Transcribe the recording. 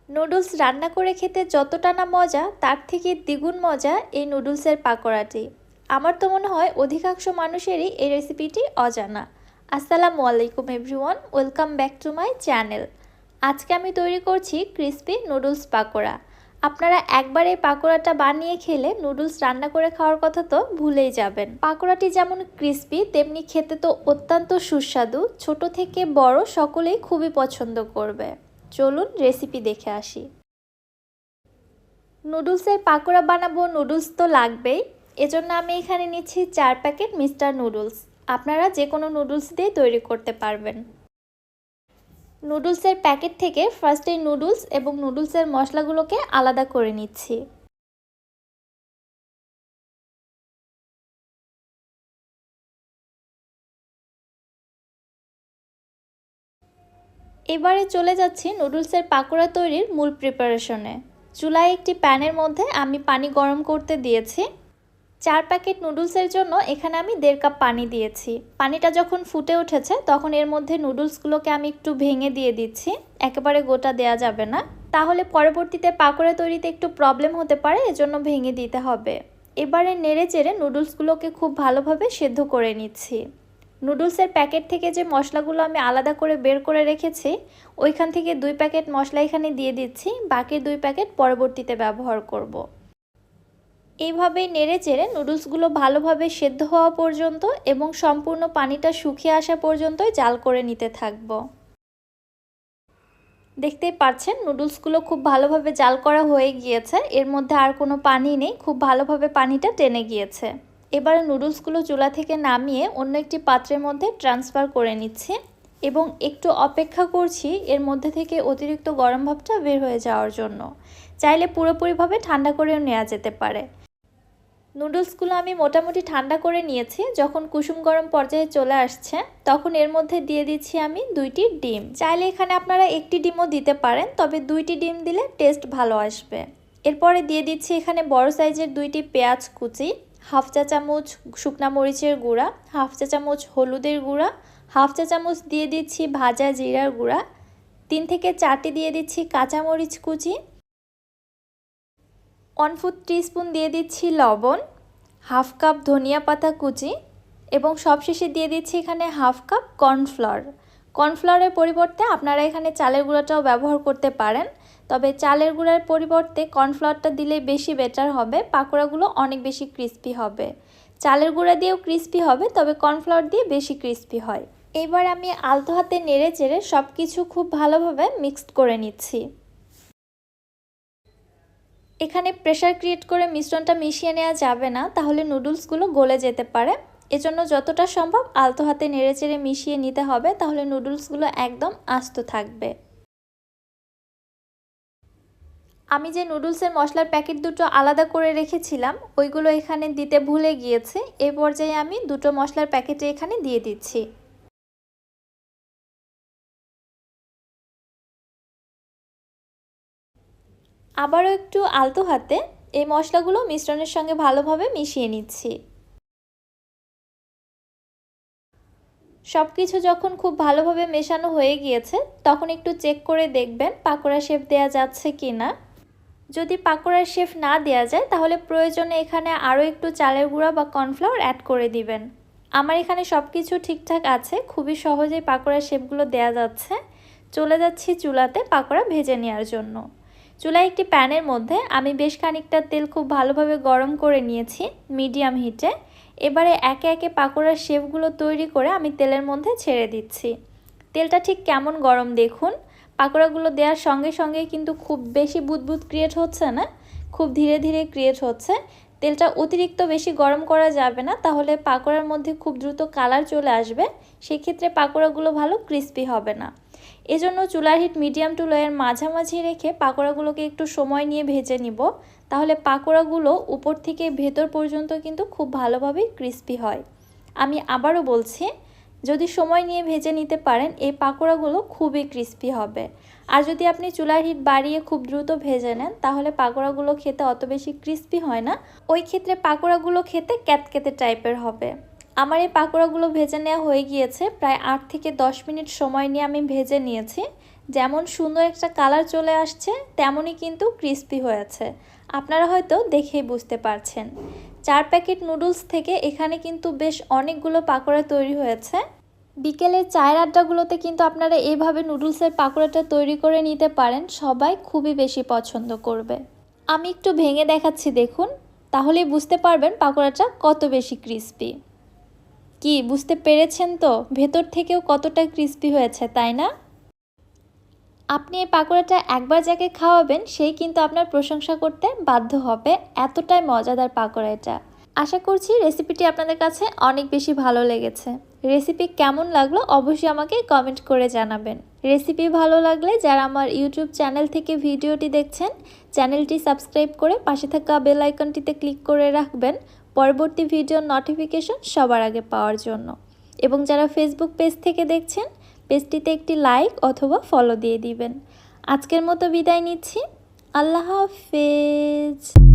Noodles রান্না করে খেতে যতটা না মজা তার থেকে দ্বিগুণ মজা এই নুডলসের পাকোড়াটি। আমার তো মনে হয় অধিকাংশ মানুষেরই এই রেসিপিটি অজানা। আসসালামু আলাইকুম everyone, welcome back to my channel. আজকে আমি তৈরি করছি ক্রিসপি নুডলস পাকোড়া। আপনারা একবার এই পাকোড়াটা বানিয়ে খেলে নুডলস রান্না করে খাওয়ার কথা তো ভুলেই যাবেন। পাকোড়াটি যেমন ক্রিসপি তেমনি খেতে তো অত্যন্ত সুস্বাদু। ছোট থেকে বড় সকলেই খুবই পছন্দ করবে। চলুন রেসিপি দেখে আসি। নুডলসের পাকোড়া বানাবো, নুডলস তো লাগবেই। এজন্য আমি এখানে নিচ্ছি 4 প্যাকেট মিস্টার নুডলস। আপনারা যে কোনো নুডলস দিয়ে তৈরি করতে পারবেন। নুডলসের প্যাকেট থেকে ফার্স্টে নুডলস এবং নুডলসের মশলাগুলোকে আলাদা করে নিচ্ছি। এবারে চলে যাচ্ছি নুডলসের পাকোড়া তৈরির মূল প্রিপারেশনে। চুলায় একটি প্যানের মধ্যে আমি পানি গরম করতে দিয়েছি। 4 প্যাকেট নুডলসের জন্য এখানে আমি 1.5 কাপ পানি দিয়েছি। পানিটা যখন ফুটে উঠেছে তখন এর মধ্যে নুডলসগুলোকে আমি একটু ভেঙে দিয়ে দিচ্ছি, একেবারে গোটা দেয়া যাবে না, তাহলে পরবর্তীতে পাকোড়া তৈরিতে একটু প্রবলেম হতে পারে, এজন্য ভেঙে দিতে হবে। এবারে নেড়ে চেড়ে নুডলসগুলোকে খুব ভালোভাবে সেদ্ধ করে নিচ্ছি। নুডলসের প্যাকেট থেকে যে মশলাগুলো আমি আলাদা করে বের করে রেখেছি ওইখান থেকে 2 প্যাকেট মশলা এখানে দিয়ে দিচ্ছি, বাকি 2 প্যাকেট পরবর্তীতে ব্যবহার করব। এইভাবেই নেড়ে চেড়ে নুডলসগুলো ভালোভাবে সেদ্ধ হওয়া পর্যন্ত এবং সম্পূর্ণ পানিটা শুকিয়ে আসা পর্যন্তই জাল করে নিতে থাকব। দেখতেই পাচ্ছেন নুডলসগুলো খুব ভালোভাবে জাল করা হয়ে গিয়েছে, এর মধ্যে আর কোনো পানি নেই, খুব ভালোভাবে পানিটা টেনে গিয়েছে। এবারে নুডলসগুলো চুলা থেকে নামিয়ে অন্য একটি পাত্রের মধ্যে ট্রান্সফার করে নিচ্ছি এবং একটু অপেক্ষা করছি এর মধ্যে থেকে অতিরিক্ত গরম ভাবটা বের হয়ে যাওয়ার জন্য। চাইলে পুরোপুরিভাবে ঠান্ডা করেও নেওয়া যেতে পারে। নুডলসগুলো আমি মোটামুটি ঠান্ডা করে নিয়েছি। যখন কুসুম গরম পর্যায়ে চলে আসছে তখন এর মধ্যে দিয়ে দিচ্ছি আমি 2টি ডিম। চাইলে এখানে আপনারা একটি ডিমও দিতে পারেন, তবে 2টি ডিম দিলে টেস্ট ভালো আসবে। এরপরে দিয়ে দিচ্ছি এখানে বড় সাইজের 2টি পেঁয়াজ কুচি, হাফ চা চামচ শুকনা মরিচের গুঁড়া, হাফ চা চামচ হলুদের গুঁড়া, হাফ চা চামচ দিয়ে দিচ্ছি ভাজা জিরার গুঁড়া, 3 থেকে 4টি দিয়ে দিচ্ছি কাঁচামরিচ কুচি, 1/4 টিস্পুন দিয়ে দিচ্ছি লবণ, হাফ কাপ ধনিয়া পাতা কুচি এবং সবশেষে দিয়ে দিচ্ছি এখানে হাফ কাপ কর্নফ্লাওয়ার। কর্নফ্লাওয়ারের পরিবর্তে আপনারা এখানে চালের গুঁড়াটাও ব্যবহার করতে পারেন, তবে চালের গুঁড়ার পরিবর্তে কর্নফ্লাওয়ারটা দিলে বেশি বেটার হবে, পাকোড়াগুলো অনেক বেশি ক্রিস্পি হবে। চালের গুঁড়া দিয়েও ক্রিস্পি হবে, তবে কর্নফ্লাওয়ার দিয়ে বেশি ক্রিস্পি হয়। এবার আমি আলতো হাতে নেড়ে চেড়ে সব কিছু খুব ভালোভাবে মিক্সড করে নিচ্ছি। এখানে প্রেসার ক্রিয়েট করে মিশ্রণটা মিশিয়ে নেওয়া যাবে না, তাহলে নুডলসগুলো গলে যেতে পারে। এজন্য যতটা সম্ভব আলতো হাতে নেড়েচেড়ে মিশিয়ে নিতে হবে, তাহলে নুডলসগুলো একদম আস্ত থাকবে। আমি যে নুডলসের মশলার প্যাকেট দুটো আলাদা করে রেখেছিলাম ওইগুলো এখানে দিতে ভুলে গিয়েছি। এই পর্যায়ে আমি দুটো মশলার প্যাকেটে এখানে দিয়ে দিচ্ছি। আবারও একটু আলতো হাতে এই মশলাগুলো মিশ্রণের সঙ্গে ভালোভাবে মিশিয়ে নিচ্ছি। সব কিছু যখন খুব ভালোভাবে মেশানো হয়ে গিয়েছে তখন একটু চেক করে দেখবেন পাকোড়া শেপ দেয়া যাচ্ছে কি না। যদি পাকোড়ার শেপ না দেয়া যায় তাহলে প্রয়োজনে এখানে আরও একটু চালের গুঁড়া বা কর্নফ্লাওয়ার অ্যাড করে দিবেন। আমার এখানে সব কিছু ঠিকঠাক আছে, খুবই সহজেই পাকোড়ার শেপগুলো দেয়া যাচ্ছে। চলে যাচ্ছি চুলাতে পাকোড়া ভেজে নেওয়ার জন্য। চুলায় একটি প্যানের মধ্যে আমি বেশ খানিকটা তেল খুব ভালোভাবে গরম করে নিয়েছি মিডিয়াম হিটে। এবারে একে একে পাকোড়ার শেপগুলো তৈরি করে আমি তেলের মধ্যে ছেড়ে দিচ্ছি। তেলটা ঠিক কেমন গরম দেখুন। পাকোড়াগুলো দেওয়ার সঙ্গে সঙ্গে কিন্তু খুব বেশি বুদবুদ ক্রিয়েট হচ্ছে না, খুব ধীরে ধীরে ক্রিয়েট হচ্ছে। তেলটা অতিরিক্ত বেশি গরম করা যাবে না, তাহলে পাকোড়ার মধ্যে খুব দ্রুত কালার চলে আসবে, সেক্ষেত্রে পাকোড়াগুলো ভালো ক্রিস্পি হবে না। এজন্য চুলার হিট মিডিয়াম টু লোয়ের মাঝামাঝি রেখে পাকোড়াগুলোকে একটু সময় নিয়ে ভেজে নিব, তাহলে পাকোড়াগুলো উপর থেকে ভেতর পর্যন্ত কিন্তু খুব ভালোভাবেই ক্রিস্পি হয়। আমি আবারও বলছি, যদি সময় নিয়ে ভেজে নিতে পারেন এই পাকোড়াগুলো খুবই ক্রিস্পি হবে। আর যদি আপনি চুলার হিট বাড়িয়ে খুব দ্রুত ভেজে নেন তাহলে পাকোড়াগুলো খেতে অত বেশি ক্রিস্পি হয় না, ওই ক্ষেত্রে পাকোড়াগুলো খেতে ক্যাতক্যাতে টাইপের হবে। আমার এই পাকোড়াগুলো ভেজে নেওয়া হয়ে গিয়েছে, প্রায় 8 থেকে 10 মিনিট সময় নিয়ে আমি ভেজে নিয়েছি। যেমন সুন্দর একটা কালার চলে আসছে তেমনই কিন্তু ক্রিস্পি হয়েছে। আপনারা হয়তো দেখেই বুঝতে পারছেন। 4 প্যাকেট নুডলস থেকে এখানে কিন্তু বেশ অনেকগুলো পাকোড়া তৈরি হয়েছে। বিকেলের চায়ের আড্ডাগুলোতে কিন্তু আপনারা এইভাবে নুডলসের পাকোড়াটা তৈরি করে নিতে পারেন, সবাই খুবই বেশি পছন্দ করবে। আমি একটু ভেঙে দেখাচ্ছি দেখুন, তাহলেই বুঝতে পারবেন পাকোড়াটা কত বেশি ক্রিস্পি। কি বুঝতে পেরেছেন তো ভেতর থেকেও কতটা ক্রিস্পি হয়েছে, তাই না? আপনি এই পাকোড়াটা একবার যাকে খাওয়াবেন সেই কিন্তু আপনার প্রশংসা করতে বাধ্য হবে, এতটাই মজাদার পাকোড়া এটা। আশা করছি রেসিপিটি আপনাদের কাছে অনেক বেশি ভালো লেগেছে। রেসিপি কেমন লাগলো অবশ্যই আমাকে কমেন্ট করে জানাবেন। রেসিপি ভালো লাগলে যারা আমার ইউটিউব চ্যানেল থেকে ভিডিওটি দেখছেন, চ্যানেলটি সাবস্ক্রাইব করে পাশে থাকা বেল আইকনটিতে ক্লিক করে রাখবেন পরবর্তী ভিডিওর নোটিফিকেশন সবার আগে পাওয়ার জন্য। এবং যারা ফেসবুক পেজ থেকে দেখছেন, পেজটিতে একটি লাইক অথবা ফলো দিয়ে দিবেন। আজকের মতো বিদায় নিচ্ছি। আল্লাহ হাফেজ।